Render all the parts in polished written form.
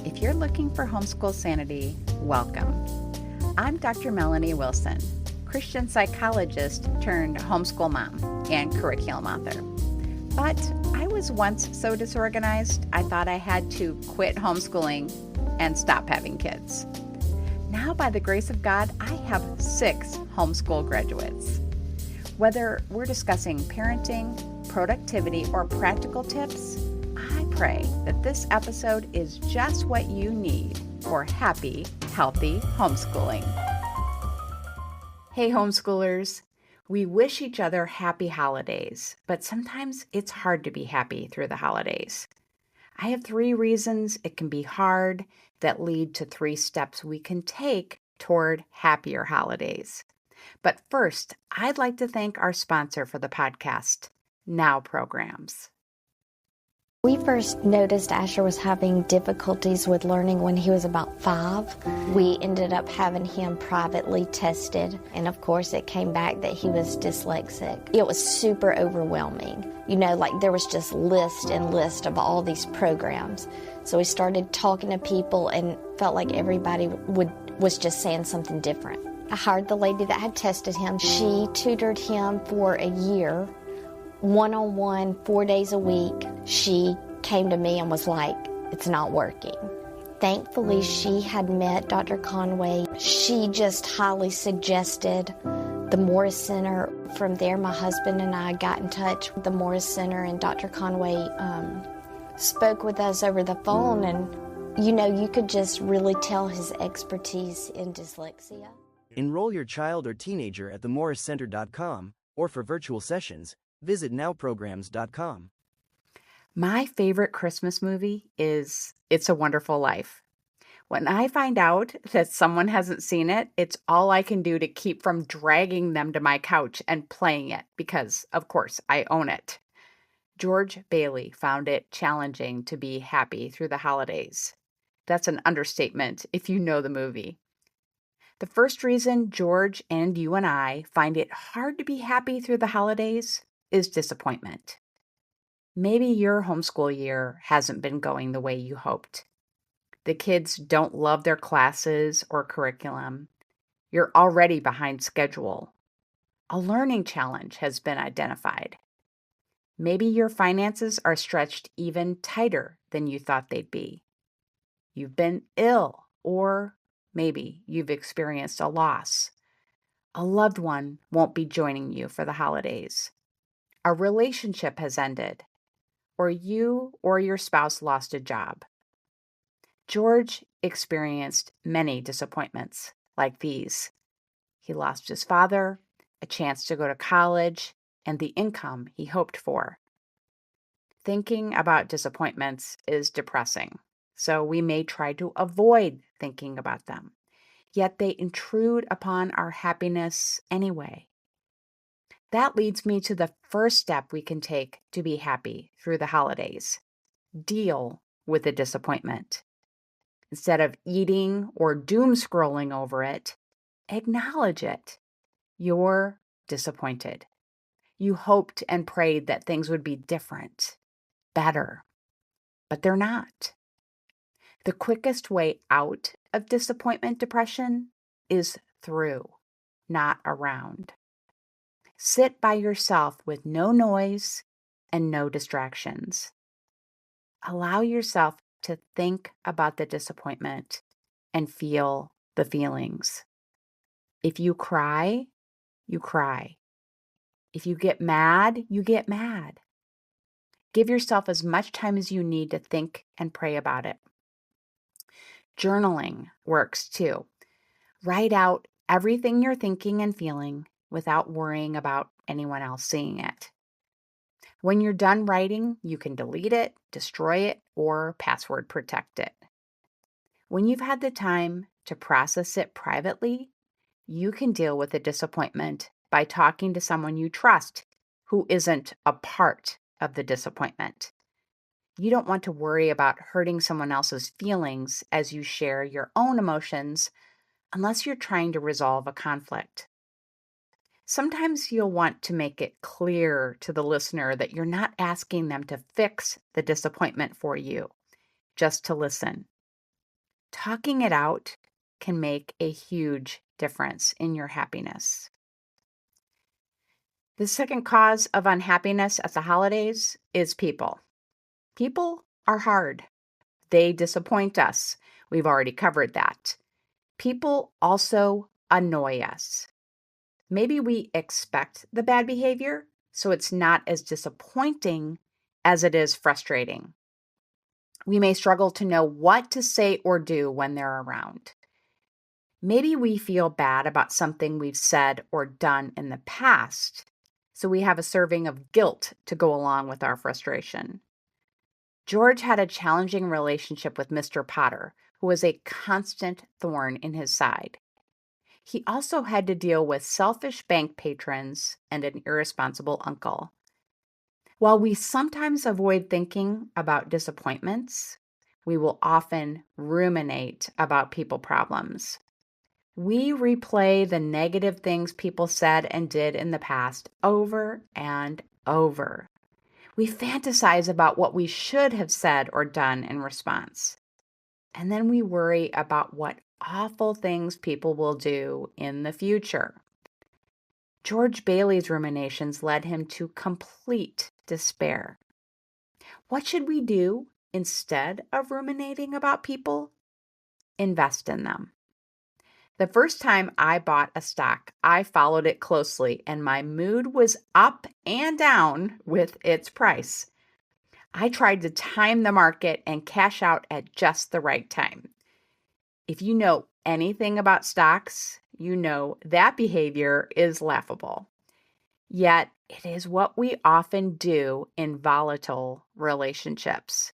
If you're looking for homeschool sanity, welcome. I'm Dr. Melanie Wilson, Christian psychologist turned homeschool mom and curriculum author. But I was once so disorganized, I thought I had to quit homeschooling and stop having kids. Now, by the grace of God, I have 6 homeschool graduates. Whether we're discussing parenting, productivity, or practical tips, I pray that this episode is just what you need for happy, healthy homeschooling. Hey, homeschoolers. We wish each other happy holidays, but sometimes it's hard to be happy through the holidays. I have 3 reasons it can be hard that lead to 3 steps we can take toward happier holidays. But first, I'd like to thank our sponsor for the podcast, Now Programs. We first noticed Asher was having difficulties with learning when he was about 5. We ended up having him privately tested, and of course it came back that he was dyslexic. It was super overwhelming. There was just list and list of all these programs. So we started talking to people and felt like everybody was just saying something different. I hired the lady that had tested him. She tutored him for a year. One-on-one, 4 days a week, she came to me and was like, it's not working. Thankfully, she had met Dr. Conway. She just highly suggested the Morris Center. From there, my husband and I got in touch with the Morris Center, and Dr. Conway spoke with us over the phone, and you could just really tell his expertise in dyslexia. Enroll your child or teenager at themorriscenter.com, or for virtual sessions, visit nowprograms.com. My favorite Christmas movie is It's a Wonderful Life. When I find out that someone hasn't seen it, it's all I can do to keep from dragging them to my couch and playing it because, of course, I own it. George Bailey found it challenging to be happy through the holidays. That's an understatement if you know the movie. The first reason George and you and I find it hard to be happy through the holidays is disappointment. Maybe your homeschool year hasn't been going the way you hoped. The kids don't love their classes or curriculum. You're already behind schedule. A learning challenge has been identified. Maybe your finances are stretched even tighter than you thought they'd be. You've been ill, or maybe you've experienced a loss. A loved one won't be joining you for the holidays. A relationship has ended, or you or your spouse lost a job. George experienced many disappointments like these. He lost his father, a chance to go to college, and the income he hoped for. Thinking about disappointments is depressing, so we may try to avoid thinking about them, yet they intrude upon our happiness anyway. That leads me to the first step we can take to be happy through the holidays. Deal with the disappointment. Instead of eating or doom scrolling over it, acknowledge it. You're disappointed. You hoped and prayed that things would be different, better, but they're not. The quickest way out of disappointment depression is through, not around. Sit by yourself with no noise and no distractions. Allow yourself to think about the disappointment and feel the feelings. If you cry, you cry. If you get mad, you get mad. Give yourself as much time as you need to think and pray about it. Journaling works too. Write out everything you're thinking and feeling without worrying about anyone else seeing it. When you're done writing, you can delete it, destroy it, or password protect it. When you've had the time to process it privately, you can deal with the disappointment by talking to someone you trust who isn't a part of the disappointment. You don't want to worry about hurting someone else's feelings as you share your own emotions unless you're trying to resolve a conflict. Sometimes you'll want to make it clear to the listener that you're not asking them to fix the disappointment for you, just to listen. Talking it out can make a huge difference in your happiness. The second cause of unhappiness at the holidays is people. People are hard. They disappoint us. We've already covered that. People also annoy us. Maybe we expect the bad behavior, so it's not as disappointing as it is frustrating. We may struggle to know what to say or do when they're around. Maybe we feel bad about something we've said or done in the past, so we have a serving of guilt to go along with our frustration. George had a challenging relationship with Mr. Potter, who was a constant thorn in his side. He also had to deal with selfish bank patrons and an irresponsible uncle. While we sometimes avoid thinking about disappointments, we will often ruminate about people problems. We replay the negative things people said and did in the past over and over. We fantasize about what we should have said or done in response. And then we worry about what awful things people will do in the future. George Bailey's ruminations led him to complete despair. What should we do instead of ruminating about people? Invest in them. The first time I bought a stock, I followed it closely, and my mood was up and down with its price. I tried to time the market and cash out at just the right time. If you know anything about stocks, you know that behavior is laughable. Yet, it is what we often do in volatile relationships.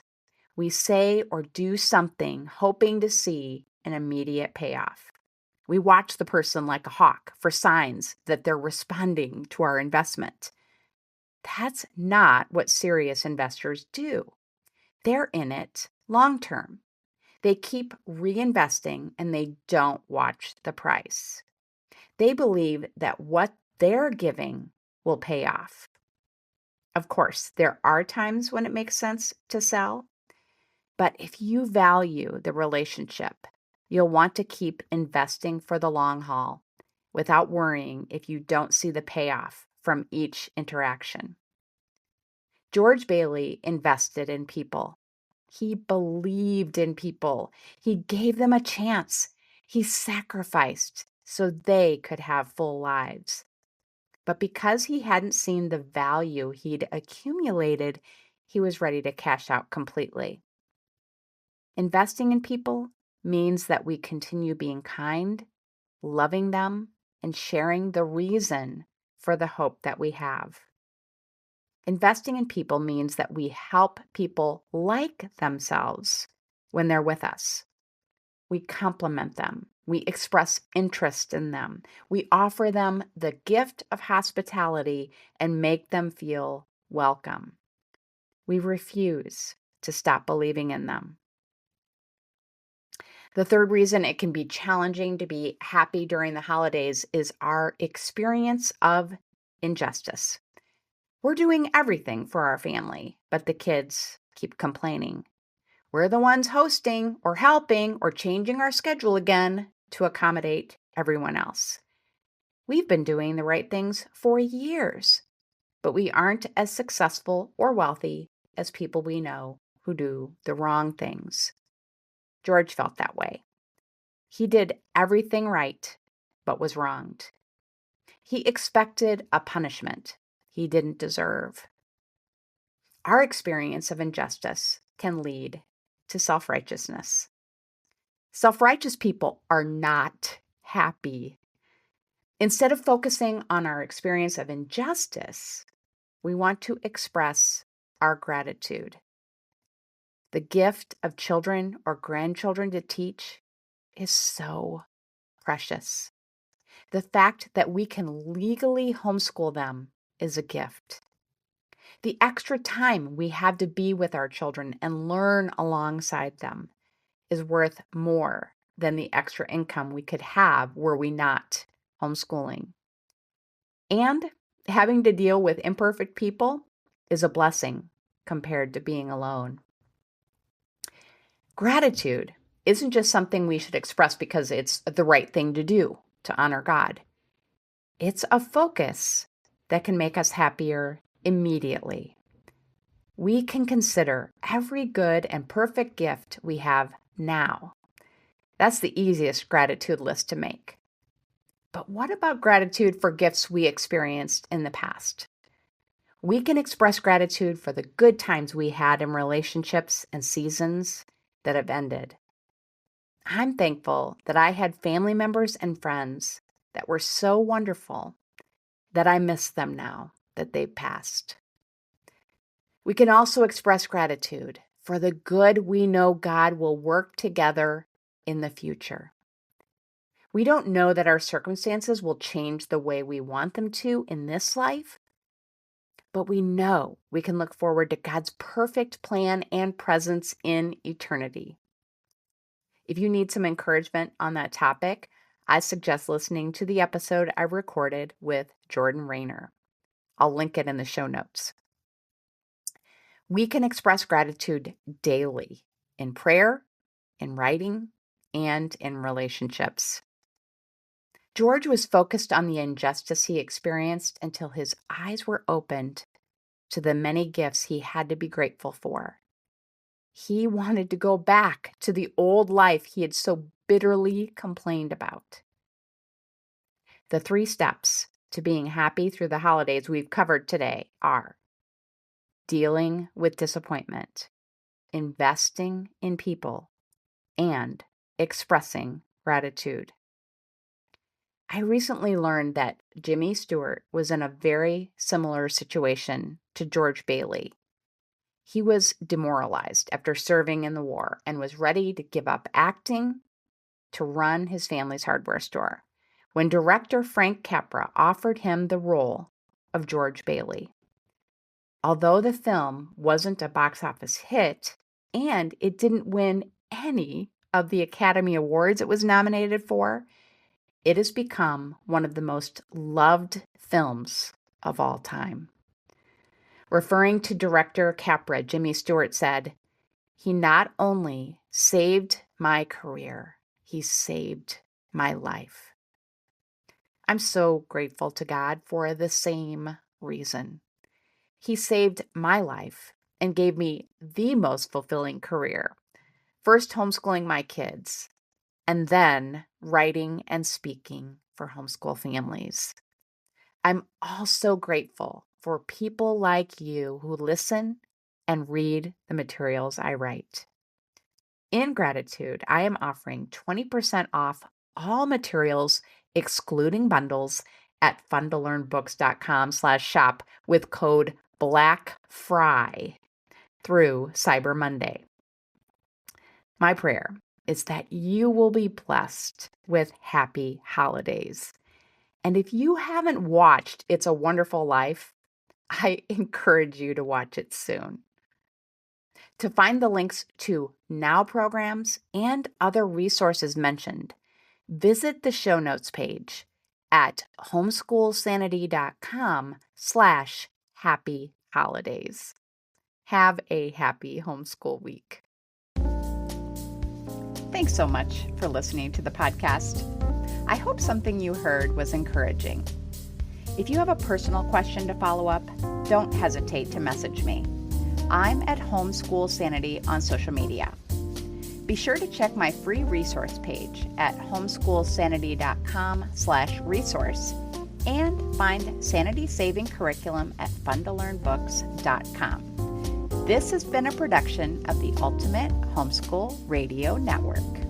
We say or do something hoping to see an immediate payoff. We watch the person like a hawk for signs that they're responding to our investment. That's not what serious investors do. They're in it long term. They keep reinvesting and they don't watch the price. They believe that what they're giving will pay off. Of course, there are times when it makes sense to sell, but if you value the relationship, you'll want to keep investing for the long haul without worrying if you don't see the payoff from each interaction. George Bailey invested in people. He believed in people. He gave them a chance. He sacrificed so they could have full lives. But because he hadn't seen the value he'd accumulated, he was ready to cash out completely. Investing in people means that we continue being kind, loving them, and sharing the reason for the hope that we have. Investing in people means that we help people like themselves when they're with us. We compliment them. We express interest in them. We offer them the gift of hospitality and make them feel welcome. We refuse to stop believing in them. The third reason it can be challenging to be happy during the holidays is our experience of injustice. We're doing everything for our family, but the kids keep complaining. We're the ones hosting or helping or changing our schedule again to accommodate everyone else. We've been doing the right things for years, but we aren't as successful or wealthy as people we know who do the wrong things. George felt that way. He did everything right, but was wronged. He expected a punishment he didn't deserve. Our experience of injustice can lead to self-righteousness. Self-righteous people are not happy. Instead of focusing on our experience of injustice, we want to express our gratitude. The gift of children or grandchildren to teach is so precious. The fact that we can legally homeschool them is a gift. The extra time we have to be with our children and learn alongside them is worth more than the extra income we could have were we not homeschooling. And having to deal with imperfect people is a blessing compared to being alone. Gratitude isn't just something we should express because it's the right thing to do to honor God. It's a focus that can make us happier immediately. We can consider every good and perfect gift we have now. That's the easiest gratitude list to make. But what about gratitude for gifts we experienced in the past? We can express gratitude for the good times we had in relationships and seasons that have ended. I'm thankful that I had family members and friends that were so wonderful that I miss them now that they've passed. We can also express gratitude for the good we know God will work together in the future. We don't know that our circumstances will change the way we want them to in this life, but we know we can look forward to God's perfect plan and presence in eternity. If you need some encouragement on that topic, I suggest listening to the episode I recorded with Jordan Rayner. I'll link it in the show notes. We can express gratitude daily in prayer, in writing, and in relationships. George was focused on the injustice he experienced until his eyes were opened to the many gifts he had to be grateful for. He wanted to go back to the old life he had so bitterly complained about. The 3 steps to being happy through the holidays we've covered today are dealing with disappointment, investing in people, and expressing gratitude. I recently learned that Jimmy Stewart was in a very similar situation to George Bailey. He was demoralized after serving in the war and was ready to give up acting to run his family's hardware store when director Frank Capra offered him the role of George Bailey. Although the film wasn't a box office hit and it didn't win any of the Academy Awards it was nominated for, it has become one of the most loved films of all time. Referring to director Capra, Jimmy Stewart said, "He not only saved my career, he saved my life." I'm so grateful to God for the same reason. He saved my life and gave me the most fulfilling career. First homeschooling my kids, and then writing and speaking for homeschool families. I'm also grateful for people like you who listen and read the materials I write. In gratitude, I am offering 20% off all materials, excluding bundles, at fundalearnbooks.com/shop with code BLACKFRY through Cyber Monday. My prayer is that you will be blessed with happy holidays. And if you haven't watched It's a Wonderful Life, I encourage you to watch it soon. To find the links to Now programs and other resources mentioned, visit the show notes page at homeschoolsanity.com/happy holidays. Have a happy homeschool week. Thanks so much for listening to the podcast. I hope something you heard was encouraging. If you have a personal question to follow up, don't hesitate to message me. I'm at Homeschool Sanity on social media. Be sure to check my free resource page at homeschoolsanity.com/resource and find Sanity Saving Curriculum at fundalearnbooks.com. This has been a production of the Ultimate Homeschool Radio Network.